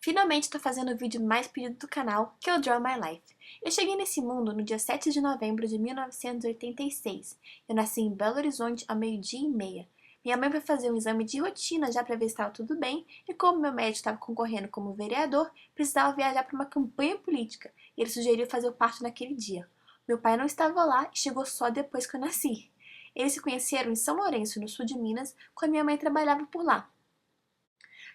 Finalmente estou fazendo o vídeo mais pedido do canal, que é o Draw My Life. Eu cheguei nesse mundo no dia 7 de novembro de 1986. Eu nasci em Belo Horizonte ao 12h30. Minha mãe foi fazer um exame de rotina já para ver se estava tudo bem, e como meu médico estava concorrendo como vereador, precisava viajar para uma campanha política, e ele sugeriu fazer o parto naquele dia. Meu pai não estava lá e chegou só depois que eu nasci. Eles se conheceram em São Lourenço, no sul de Minas, quando minha mãe trabalhava por lá.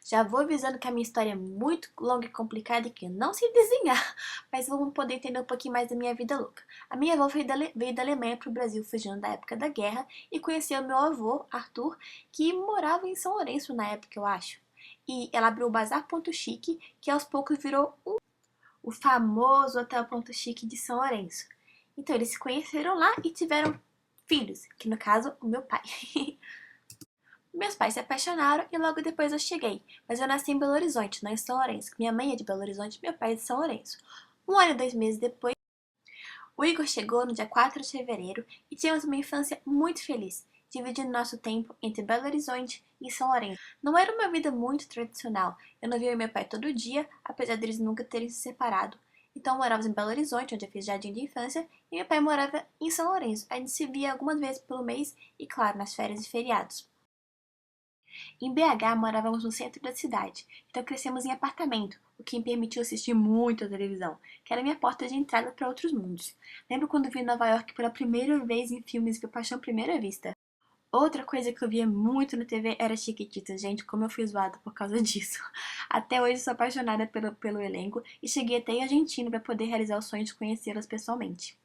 Já vou avisando que a minha história é muito longa e complicada e que eu não sei desenhar, mas vamos poder entender um pouquinho mais da minha vida louca. A minha avó veio da Alemanha para o Brasil fugindo da época da guerra e conheceu meu avô, Arthur, que morava em São Lourenço na época, eu acho. E ela abriu o Bazar Ponto Chique, que aos poucos virou o famoso Hotel Ponto Chique de São Lourenço. Então eles se conheceram lá e tiveram filhos, que no caso, o meu pai. Meus pais se apaixonaram e logo depois eu cheguei, mas eu nasci em Belo Horizonte, não em São Lourenço. Minha mãe é de Belo Horizonte e meu pai é de São Lourenço. 1 ano e 2 meses depois, o Igor chegou no dia 4 de fevereiro e tivemos uma infância muito feliz, dividindo nosso tempo entre Belo Horizonte e São Lourenço. Não era uma vida muito tradicional, eu não via meu pai todo dia, apesar deles nunca terem se separado. Então morávamos em Belo Horizonte, onde eu fiz jardim de infância, e meu pai morava em São Lourenço. A gente se via algumas vezes pelo mês e, claro, nas férias e feriados. Em BH morávamos no centro da cidade, então crescemos em apartamento, o que me permitiu assistir muito a televisão, que era minha porta de entrada para outros mundos. Lembro quando vi Nova York pela primeira vez em filmes que Paixão à Primeira Vista. Outra coisa que eu via muito na TV era Chiquititas, gente, como eu fui zoada por causa disso. Até hoje sou apaixonada pelo elenco e cheguei até em Argentina para poder realizar o sonho de conhecê-las pessoalmente.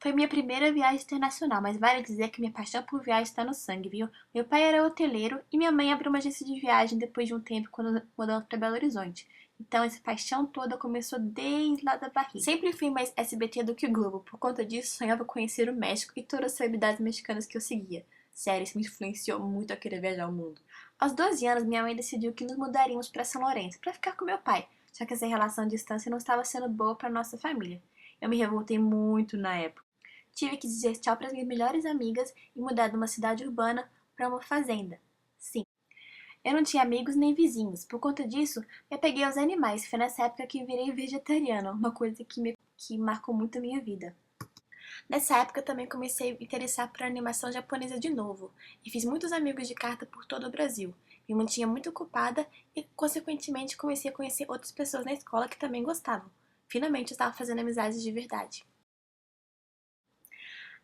Foi minha primeira viagem internacional, mas vale dizer que minha paixão por viagem está no sangue, viu? Meu pai era hoteleiro e minha mãe abriu uma agência de viagem depois de um tempo quando mudamos para Belo Horizonte. Então essa paixão toda começou desde lá da barriga. Sempre fui mais SBT do que Globo, por conta disso sonhava conhecer o México e todas as celebridades mexicanas que eu seguia. Sério, isso me influenciou muito a querer viajar ao mundo. Aos 12 anos, minha mãe decidiu que nos mudaríamos para São Lourenço, para ficar com meu pai, já que essa relação de distância não estava sendo boa para nossa família. Eu me revoltei muito na época. Tive que dizer tchau para as minhas melhores amigas e mudar de uma cidade urbana para uma fazenda. Sim, eu não tinha amigos nem vizinhos. Por conta disso, me apeguei aos animais. Foi nessa época que virei vegetariana, uma coisa que marcou muito a minha vida. Nessa época, também comecei a me interessar por animação japonesa de novo, e fiz muitos amigos de carta por todo o Brasil. Me mantinha muito ocupada e, consequentemente, comecei a conhecer outras pessoas na escola que também gostavam. Finalmente, eu estava fazendo amizades de verdade.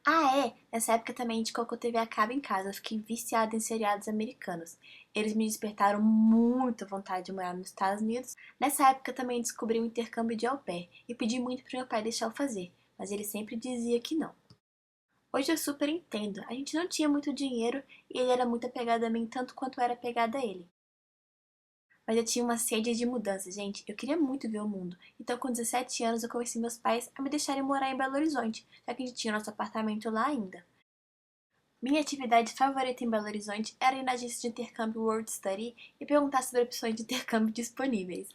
Ah, é! Nessa época também a gente colocou TV a cabo em casa. Eu fiquei viciada em seriados americanos. Eles me despertaram muita vontade de morar nos Estados Unidos. Nessa época também descobri um intercâmbio de au pair e pedi muito pro meu pai deixar eu fazer, mas ele sempre dizia que não. Hoje eu super entendo. A gente não tinha muito dinheiro e ele era muito apegado a mim tanto quanto eu era apegada a ele. Mas eu tinha uma sede de mudança, gente. Eu queria muito ver o mundo. Então, com 17 anos, eu convenci meus pais a me deixarem morar em Belo Horizonte, já que a gente tinha nosso apartamento lá ainda. Minha atividade favorita em Belo Horizonte era ir na agência de intercâmbio World Study e perguntar sobre opções de intercâmbio disponíveis.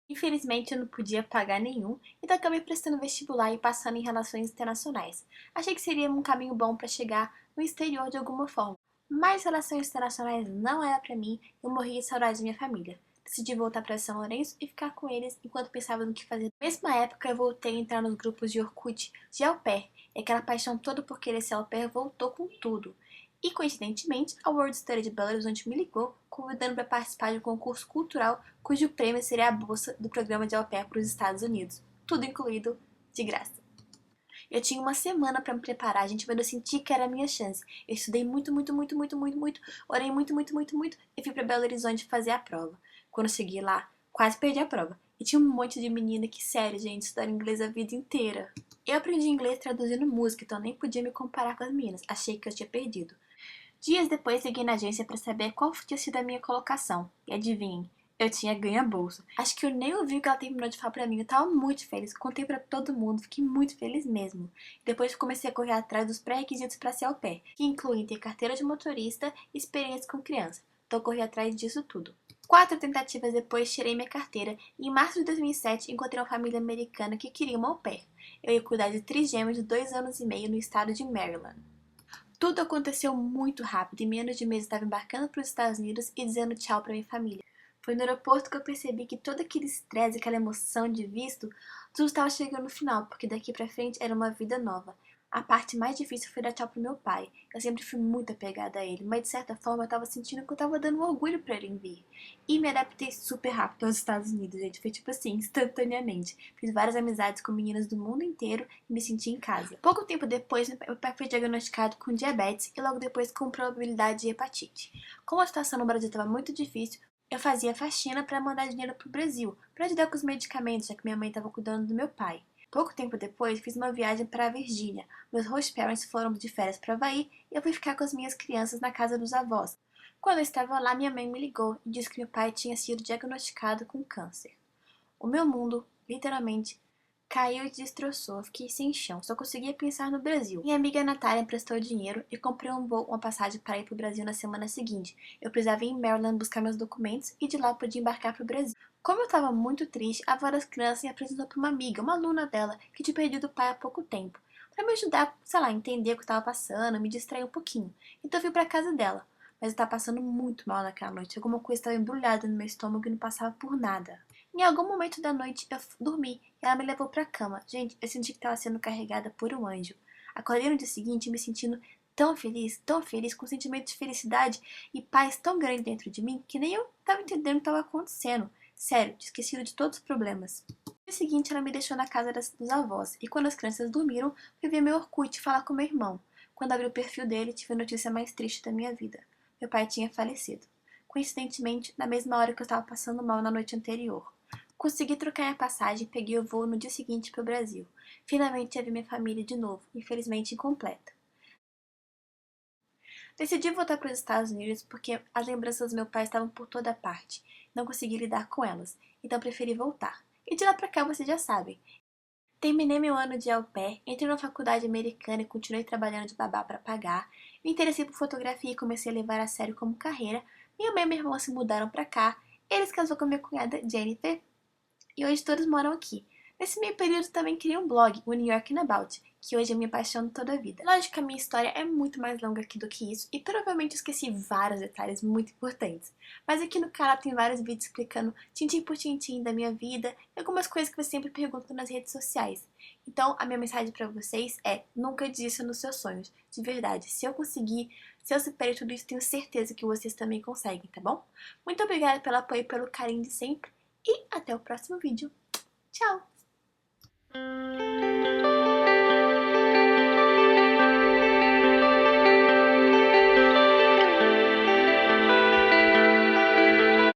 Infelizmente, eu não podia pagar nenhum, então acabei prestando vestibular e passando em relações internacionais. Achei que seria um caminho bom para chegar no exterior de alguma forma. Mas relações internacionais não era pra mim, eu morria de saudade da minha família. Decidi voltar para São Lourenço e ficar com eles enquanto pensava no que fazer. Na mesma época, eu voltei a entrar nos grupos de Orkut de au pair, e aquela paixão toda por querer ser au pair voltou com tudo. E, coincidentemente, a World Study de Belo Horizonte me ligou, convidando para participar de um concurso cultural cujo prêmio seria a bolsa do programa de au pair para os Estados Unidos. Tudo incluído, de graça. Eu tinha uma semana pra me preparar, gente, mas eu senti que era a minha chance. Eu estudei muito, muito, muito, muito, muito, muito, orei muito, muito, muito, muito e fui pra Belo Horizonte fazer a prova. Quando eu cheguei lá, quase perdi a prova. E tinha um monte de menina que, sério, gente, estudaram inglês a vida inteira. Eu aprendi inglês traduzindo música, então eu nem podia me comparar com as meninas. Achei que eu tinha perdido. Dias depois, liguei na agência para saber qual tinha sido a minha colocação. E adivinhem, eu tinha ganho a bolsa. Acho que eu nem ouvi o que ela terminou de falar pra mim. Eu tava muito feliz, contei pra todo mundo, fiquei muito feliz mesmo. Depois comecei a correr atrás dos pré-requisitos para ser au pair, que incluem ter carteira de motorista e experiência com criança. Então corri atrás disso tudo. 4 tentativas depois, tirei minha carteira e em março de 2007 encontrei uma família americana que queria uma au pair. Eu ia cuidar de trigêmeos de 2 anos e meio no estado de Maryland. Tudo aconteceu muito rápido. Em menos de mês eu estava embarcando para os Estados Unidos e dizendo tchau para minha família. Foi no aeroporto que eu percebi que todo aquele estresse, aquela emoção de visto, tudo estava chegando no final, porque daqui pra frente era uma vida nova. A parte mais difícil foi dar tchau pro meu pai. Eu sempre fui muito apegada a ele, mas de certa forma eu tava sentindo que eu tava dando um orgulho pra ele vir. E me adaptei super rápido aos Estados Unidos, gente. Foi tipo assim, instantaneamente. Fiz várias amizades com meninas do mundo inteiro e me senti em casa. Pouco tempo depois, meu pai foi diagnosticado com diabetes e logo depois com probabilidade de hepatite. Como a situação no Brasil estava muito difícil, eu fazia faxina para mandar dinheiro pro Brasil, para ajudar com os medicamentos, já que minha mãe estava cuidando do meu pai. Pouco tempo depois, fiz uma viagem para a Virgínia. Meus host parents foram de férias para Havaí e eu fui ficar com as minhas crianças na casa dos avós. Quando eu estava lá, minha mãe me ligou e disse que meu pai tinha sido diagnosticado com câncer. O meu mundo, literalmente, caiu e destroçou. Eu fiquei sem chão, só conseguia pensar no Brasil. Minha amiga Natália emprestou dinheiro e comprei uma passagem para ir para o Brasil na semana seguinte. Eu precisava ir em Maryland buscar meus documentos e de lá podia embarcar para o Brasil. Como eu estava muito triste, a avó das crianças me apresentou para uma amiga, uma aluna dela, que tinha perdido o pai há pouco tempo, para me ajudar, sei lá, a entender o que estava passando, me distrair um pouquinho. Então eu fui para casa dela. Mas eu estava passando muito mal naquela noite. Alguma coisa estava embrulhada no meu estômago e não passava por nada. Em algum momento da noite eu dormi e ela me levou pra cama. Gente, eu senti que estava sendo carregada por um anjo. Acordei no dia seguinte me sentindo tão feliz, com um sentimento de felicidade e paz tão grande dentro de mim que nem eu estava entendendo o que estava acontecendo. Sério, tinha esquecido de todos os problemas. No dia seguinte ela me deixou na casa dos avós e quando as crianças dormiram, fui ver meu Orkut e falar com meu irmão. Quando abri o perfil dele, tive a notícia mais triste da minha vida. Meu pai tinha falecido. Coincidentemente, na mesma hora que eu estava passando mal na noite anterior. Consegui trocar minha passagem e peguei o voo no dia seguinte para o Brasil. Finalmente ia ver minha família de novo, infelizmente incompleta. Decidi voltar para os Estados Unidos porque as lembranças do meu pai estavam por toda parte. Não consegui lidar com elas, então preferi voltar. E de lá para cá vocês já sabem. Terminei meu ano de au pair, entrei na faculdade americana e continuei trabalhando de babá para pagar. Me interessei por fotografia e comecei a levar a sério como carreira. Minha mãe e minha irmã se mudaram para cá. Eles casou com minha cunhada Jennifer e hoje todos moram aqui. Nesse meio período também criei um blog, o New York About, que hoje é minha paixão de toda a vida. Lógico que a minha história é muito mais longa aqui do que isso e provavelmente esqueci vários detalhes muito importantes. Mas aqui no canal tem vários vídeos explicando tintim por tintim da minha vida e algumas coisas que você sempre pergunta nas redes sociais. Então a minha mensagem para vocês é: nunca desista nos seus sonhos. De verdade, se eu conseguir, se eu superei tudo isso, tenho certeza que vocês também conseguem, tá bom? Muito obrigada pelo apoio e pelo carinho de sempre e até o próximo vídeo. Tchau!